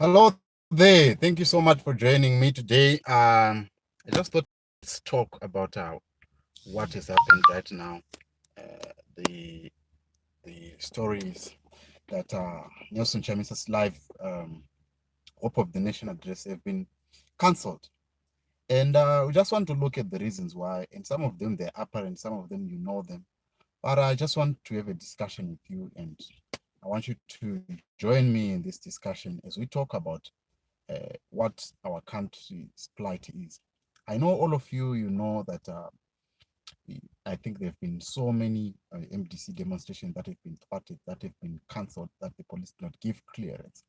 Hello there. Thank you so much for joining me today. I just thought let's talk about what has happened right now. The stories that Nelson Chamisa's live Hope of the Nation address have been cancelled, and we just want to look at the reasons why. And some of them they're apparent, some of them you know them. But I just want to have a discussion with you, and I want you to join me in this discussion as we talk about what our country's plight is. I know all of you, you know that I think there have been so many MDC demonstrations that have been thwarted, that have been cancelled, that the police did not give clearance.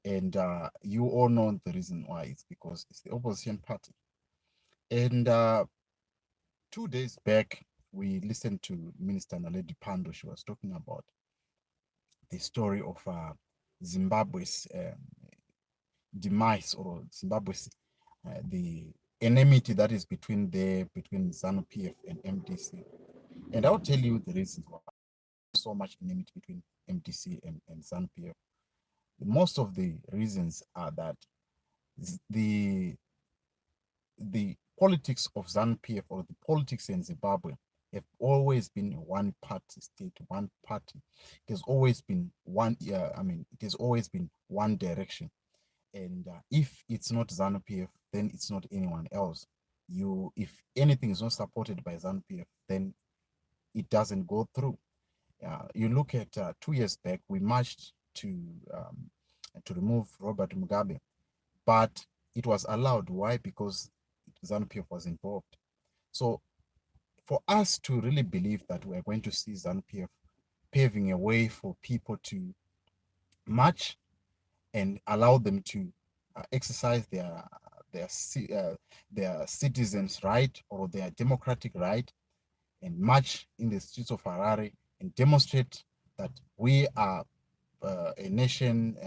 And you all know the reason why. It's because it's the opposition party. And 2 days back, we listened to Minister Naledi Pando. She was talking about the story of Zimbabwe's demise, or Zimbabwe's the enmity that is between ZANU PF and MDC. And I'll tell you the reasons why so much enmity between MDC and ZANU PF. Most of the reasons are that the politics of ZANU PF, or the politics in Zimbabwe, have always been a one-party state, one party. It has always been one. It has always been one direction. And if it's not ZANU PF, then it's not anyone else. If anything is not supported by ZANU PF, then it doesn't go through. You look at 2 years back, we marched to remove Robert Mugabe, but it was allowed. Why? Because ZANU PF was involved. So for us to really believe that we are going to see ZANU PF paving a way for people to march and allow them to exercise their citizens' right, or their democratic right, and march in the streets of Harare and demonstrate that we are a nation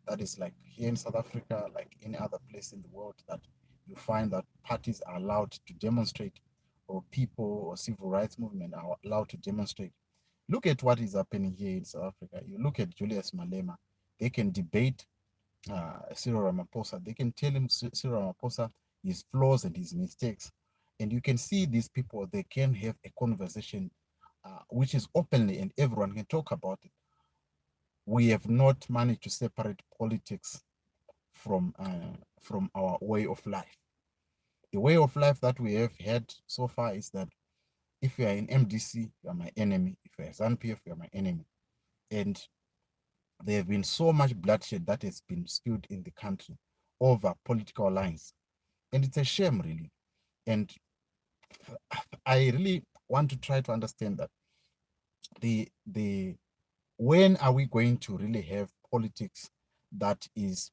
that is like here in South Africa, like any other place in the world, that you find that parties are allowed to demonstrate, or people or civil rights movement are allowed to demonstrate. Look at what is happening here in South Africa. You look at Julius Malema. They can debate Cyril Ramaphosa. They can tell him, Cyril Ramaphosa, his flaws and his mistakes. And you can see these people, they can have a conversation which is openly, and everyone can talk about it. We have not managed to separate politics from our way of life. The way of life that we have had so far is that if you are in MDC, you are my enemy. If you are ZANU PF, you are my enemy. And there have been so much bloodshed that has been spilled in the country over political lines. And it's a shame, really. And I really want to try to understand that when are we going to really have politics that is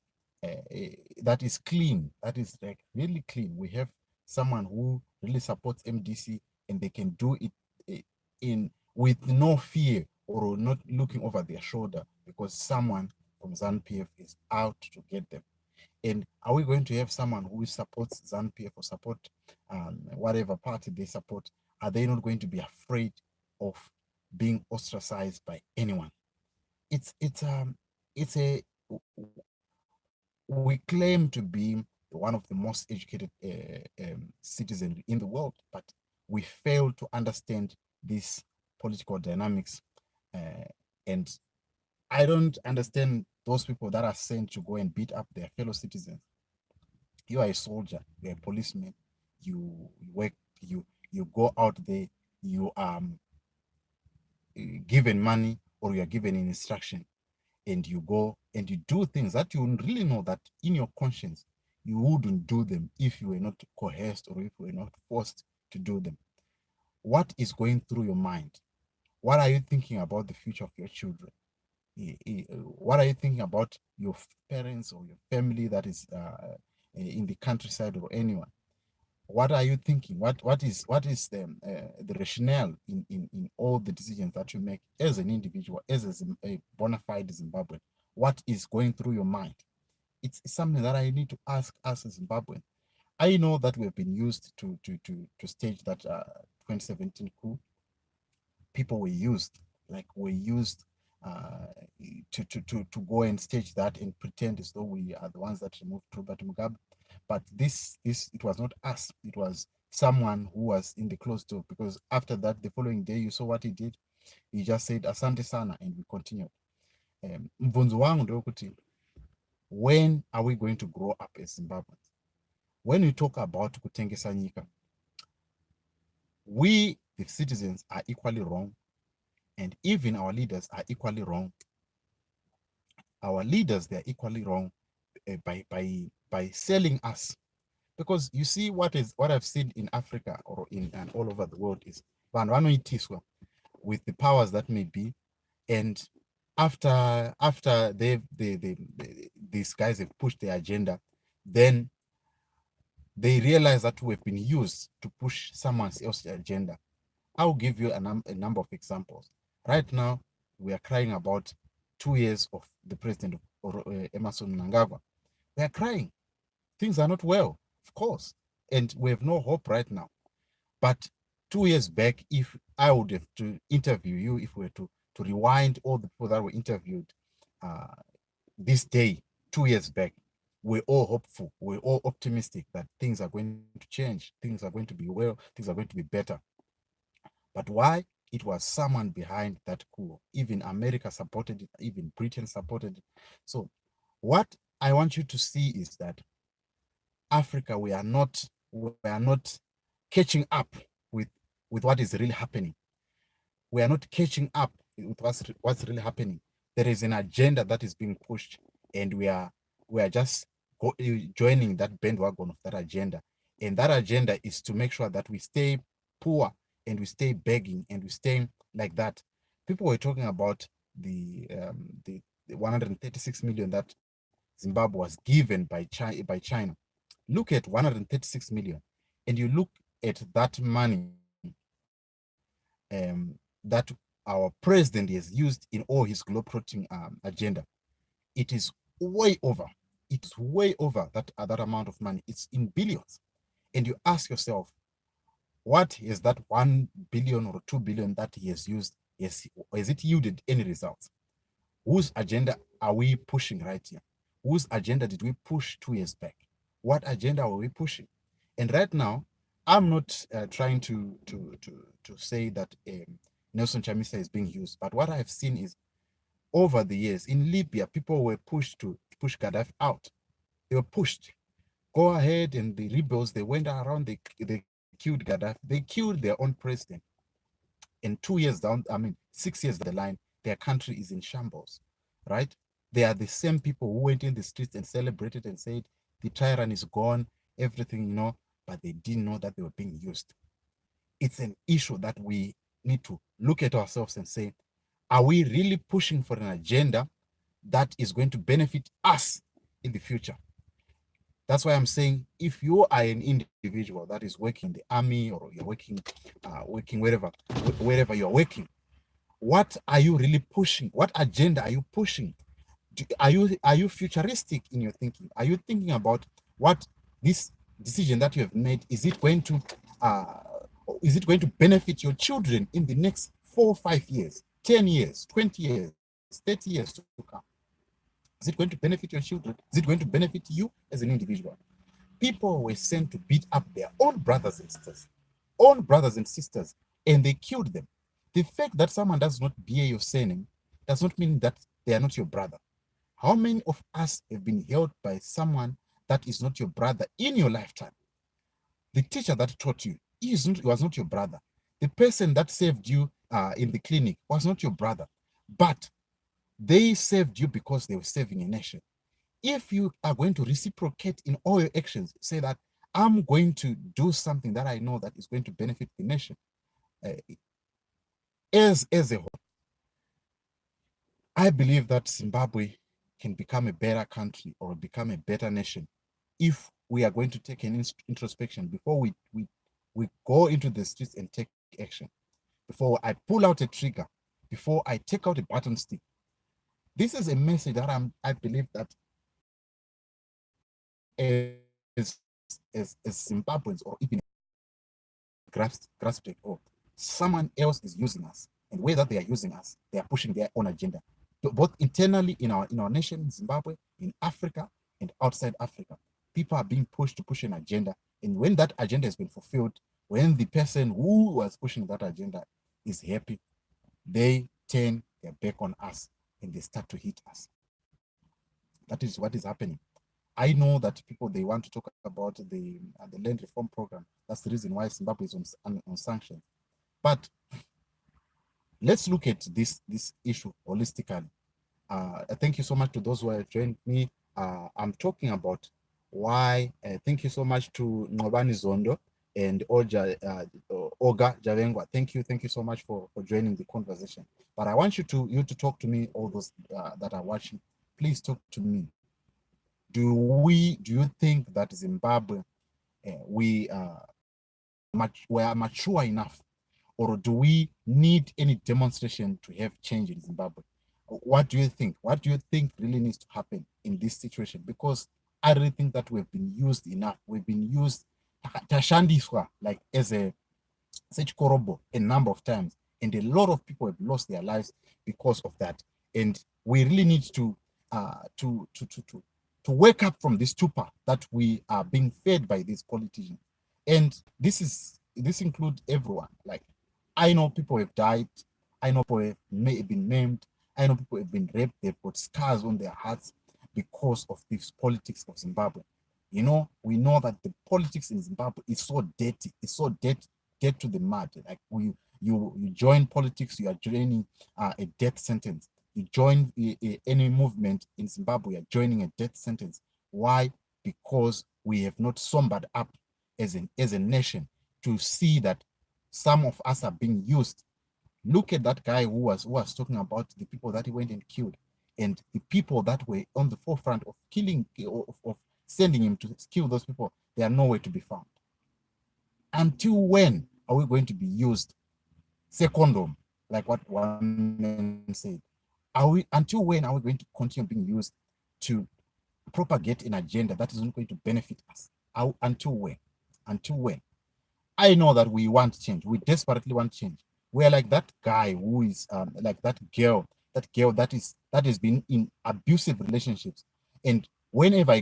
clean, that is like really clean? We have someone who really supports MDC, and they can do it in with no fear, or not looking over their shoulder because someone from ZANU PF is out to get them. And are we going to have someone who supports ZANU PF, or support whatever party they support? Are they not going to be afraid of being ostracized by anyone? It's a We claim to be one of the most educated citizens in the world, but we fail to understand these political dynamics. And I don't understand those people that are sent to go and beat up their fellow citizens. You are a soldier, you're a policeman, you work, you go out there, you are given money, or you are given an instruction, and you go and you do things that you really know that in your conscience you wouldn't do them if you were not coerced, or if you were not forced to do them. What is going through your mind? What are you thinking about the future of your children? What are you thinking about your parents or your family that is in the countryside, or anyone? What are you thinking? What is the rationale in all the decisions that you make as an individual, as a bona fide Zimbabwean? What is going through your mind? It's something that I need to ask us as Zimbabwean. I know that we've been used to stage that 2017 coup. People were used, like were used uh, to go and stage that and pretend as though we are the ones that removed Robert Mugabe. But this it was not us. It was someone who was in the closed door, because after that, the following day, you saw what he did. He just said asante sana, and we continued. Mvunzo wangu ndio kuti, when are we going to grow up as Zimbabweans? When we talk about kutengesa nyika, we the citizens are equally wrong, and even our leaders are equally wrong. Our leaders, they are equally wrong by selling us, because you see what I've seen in Africa or in and all over the world is with the powers that may be, and after these guys have pushed their agenda, then they realize that we've been used to push someone else's agenda. I'll give you a number of examples. Right now, we are crying about 2 years of the president Emerson Mnangagwa. We are crying. Things are not well, of course, and we have no hope right now. But 2 years back, if I would have to interview you, if we were to rewind all the people that were interviewed uh, this day, 2 years back, we're all hopeful, we're all optimistic that things are going to change, things are going to be well, things are going to be better. But why? It was someone behind that coup. Even America supported it, even Britain supported it. So what I want you to see is that Africa, we are not catching up with with what is really happening. We are not catching up with what's really happening. There is an agenda that is being pushed, and we are just joining that bandwagon of that agenda. And that agenda is to make sure that we stay poor, and we stay begging, and we stay like that. People were talking about the 136 million that Zimbabwe was given by China. Look at 136 million, and you look at that money that our president has used in all his globetrotting agenda. It is way over. It's way over that amount of money. It's in billions. And you ask yourself, what is that 1 billion or 2 billion that he has used? Has it yielded any results? Whose agenda are we pushing right here? Whose agenda did we push 2 years back? What agenda were we pushing? And right now, I'm not trying to say that Nelson Chamisa is being used, but what I have seen is, over the years in Libya, people were pushed to push Gaddafi out. They were pushed. Go ahead, and the rebels, they went around, they killed Gaddafi. They killed their own president. And 2 years down, 6 years down the line, their country is in shambles, right? They are the same people who went in the streets and celebrated and said, the tyrant is gone, everything, but they didn't know that they were being used. It's an issue that we need to look at ourselves and say, are we really pushing for an agenda that is going to benefit us in the future? That's why I'm saying, if you are an individual that is working in the army, or you're working wherever you're working, what are you really pushing? What agenda are you pushing? Are you futuristic in your thinking? Are you thinking about what this decision that you have made, uh, is it going to benefit your children in the next 4 5 years, 10 years, 20 years, 30 years to come? Is it going to benefit your children? Is it going to benefit you as an individual? People were sent to beat up their own brothers and sisters, and they killed them. The fact that someone does not bear your surname does not mean that they are not your brother. How many of us have been held by someone that is not your brother in your lifetime? The teacher that taught you, was not your brother. The person that saved you in the clinic was not your brother. But they saved you because they were saving a nation. If you are going to reciprocate in all your actions, say that I'm going to do something that I know that is going to benefit the nation uh, as a whole, I believe that Zimbabwe can become a better country or become a better nation if we are going to take an introspection before we go into the streets and take action, before I pull out a trigger, before I take out a button stick. This is a message that I believe that as Zimbabweans, or even grasp it, or someone else is using us. and the way that they are using us, they are pushing their own agenda, both internally in our nation, Zimbabwe, in Africa, and outside Africa. People are being pushed to push an agenda, and when that agenda has been fulfilled, when the person who was pushing that agenda is happy, they turn their back on us and they start to hit us. That is what is happening. I know that people, they want to talk about the land reform program. That's the reason why Zimbabwe is on sanctions. But let's look at this issue holistically. Thank you so much to those who have joined me. I'm talking about why. Thank you so much to Ngobani Zondo and Oga Javengwa. Thank you so much for joining the conversation. But I want you to talk to me, all those that are watching. Please talk to me. Do you think that Zimbabwe, we are mature enough, or do we need any demonstration to have change in Zimbabwe? What do you think? What do you think really needs to happen in this situation? Because I really think that we've been used enough. We've been used tashandiswa, like as a such korobo a number of times, and a lot of people have lost their lives because of that. And we really need to wake up from this stupor that we are being fed by these politicians. And this includes everyone. Like, I know people have died. I know people have been maimed. I know people have been raped. They've got scars on their hearts because of this politics of Zimbabwe. You know, we know that the politics in Zimbabwe is so dirty. It's so dirty, dead to the mud. Like, you join politics, you are joining a death sentence. You join any movement in Zimbabwe, you're joining a death sentence. Why? Because we have not sobered up as a nation to see that some of us are being used. Look at that guy who was talking about the people that he went and killed, and the people that were on the forefront of killing, of sending him to kill those people. They are nowhere to be found. Until when are we going to be used secondum, like what one man said? Until when are we going to continue being used to propagate an agenda that is not going to benefit us? Until when? Until when? I know that we want change. We desperately want change. We are like that guy who is like that girl that has been in abusive relationships. And whenever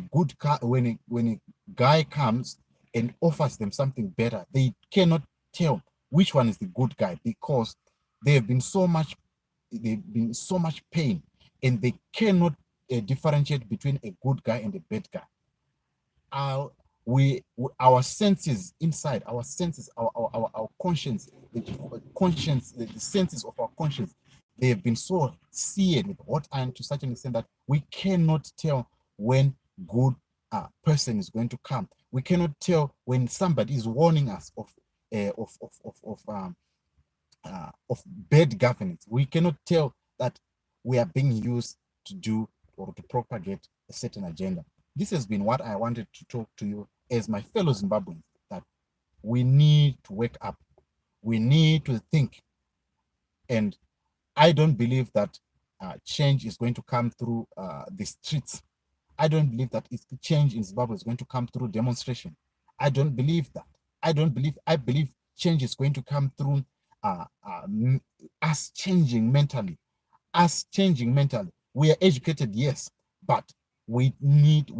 when a guy comes and offers them something better, they cannot tell which one is the good guy, because they've been so much pain, and they cannot differentiate between a good guy and a bad guy. Our senses inside, our senses, our conscience, the senses of our conscience, they have been so seared with hot iron to such an extent that we cannot tell when good person is going to come. We cannot tell when somebody is warning us of bad governance. We cannot tell that we are being used to do or to propagate a certain agenda. This has been what I wanted to talk to you as my fellow Zimbabweans, that we need to wake up. We need to think. And I don't believe that change is going to come through the streets. I don't believe that change in Zimbabwe is going to come through demonstration. I don't believe that. I believe change is going to come through us changing mentally. We are educated, yes, but we need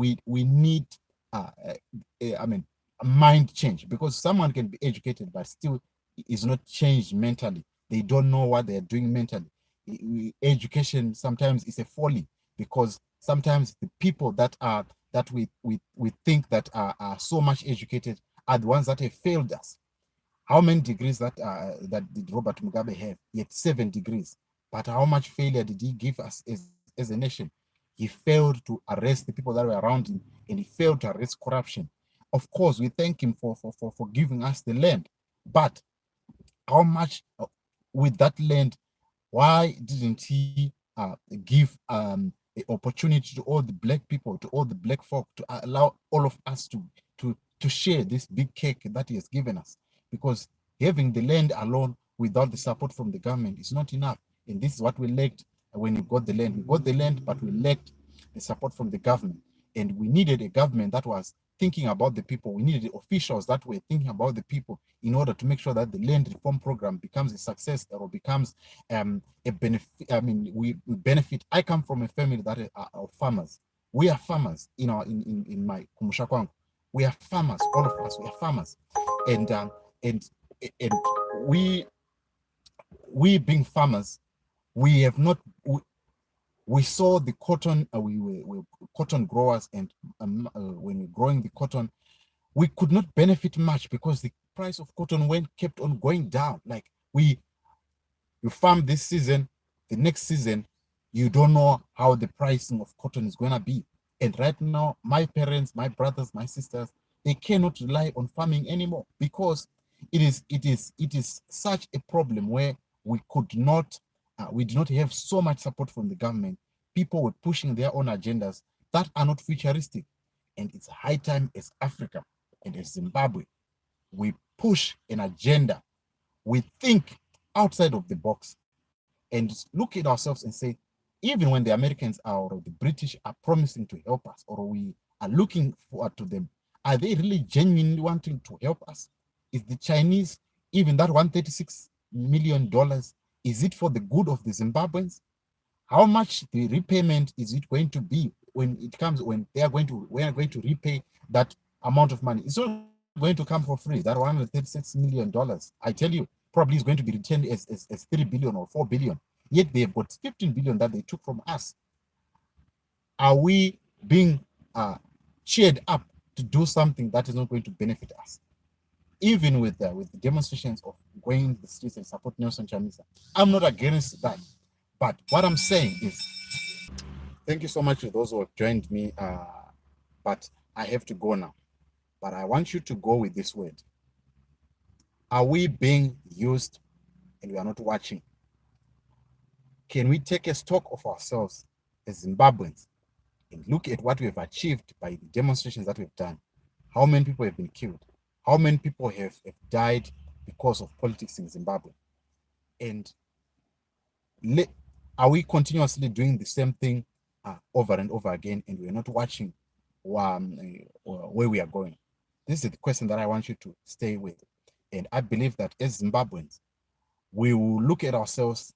mind change, because someone can be educated but still is not changed mentally. They don't know what they're doing mentally. Education sometimes is a folly, because sometimes the people that we think that are so much educated are the ones that have failed us. How many degrees that did Robert Mugabe have? He had 7 degrees. But how much failure did he give us as a nation? He failed to arrest the people that were around him, and he failed to arrest corruption. Of course, we thank him for giving us the land. But how much with that land, why didn't he give an opportunity to all the black people, to all the black folk, to allow all of us to share this big cake that he has given us? Because having the land alone without the support from the government is not enough. And this is what we lacked when we got the land. We got the land, but we lacked the support from the government. And we needed a government that was thinking about the people. We needed officials that were thinking about the people in order to make sure that the land reform program becomes a success or becomes a benefit. I mean, we benefit. I come from a family that are farmers. We are farmers in my Kumusha. We are farmers, all of us. We are farmers, and and and we we being farmers, we have not. We saw the cotton. We were cotton growers, and when we're growing the cotton, we could not benefit much because the price of cotton kept on going down. Like you farm this season, the next season, you don't know how the pricing of cotton is going to be. And right now, my parents, my brothers, my sisters, they cannot rely on farming anymore because it is such a problem where we did not have so much support from the government. People were pushing their own agendas that are not futuristic. And it's high time as Africa and as Zimbabwe, we push an agenda. We think outside of the box and look at ourselves and say, even when the Americans or the British are promising to help us, or we are looking forward to them, are they really genuinely wanting to help us? Is the Chinese, even that $136 million, is it for the good of the Zimbabweans? How much the repayment is it going to be when we are going to repay that amount of money? It's not going to come for free. That $136 million, I tell you, probably is going to be returned as 3 billion or 4 billion. Yet they've got 15 billion that they took from us. Are we being cheered up to do something that is not going to benefit us? Even with the demonstrations of going in the streets and support Nelson Chamisa, I'm not against that. But what I'm saying is, thank you so much to those who have joined me. But I have to go now. But I want you to go with this word. Are we being used and we are not watching? Can we take a stock of ourselves as Zimbabweans and look at what we have achieved by the demonstrations that we've done? How many people have been killed? How many people have died because of politics in Zimbabwe? And are we continuously doing the same thing over and over again, and we're not watching where we are going? This is the question that I want you to stay with. And I believe that as Zimbabweans, we will look at ourselves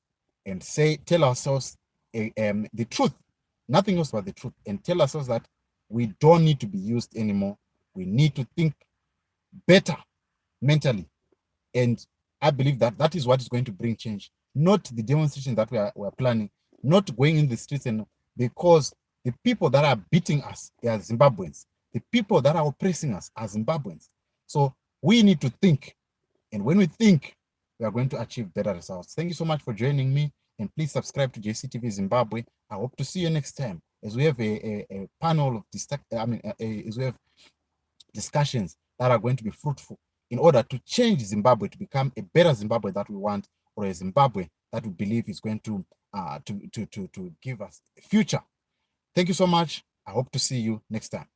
and tell ourselves the truth, nothing else but the truth, and tell ourselves that we don't need to be used anymore. We need to think better mentally. And I believe that that is what is going to bring change, not the demonstration that we are planning, not going in the streets, and because the people that are beating us, they are Zimbabweans. The people that are oppressing us are Zimbabweans. So we need to think. And when we think, we are going to achieve better results. Thank you so much for joining me. And please subscribe to JCTV Zimbabwe. I hope to see you next time as we have a panel of as we have discussions that are going to be fruitful in order to change Zimbabwe to become a better Zimbabwe that we want, or a Zimbabwe that we believe is going to give us a future. Thank you so much. I hope to see you next time.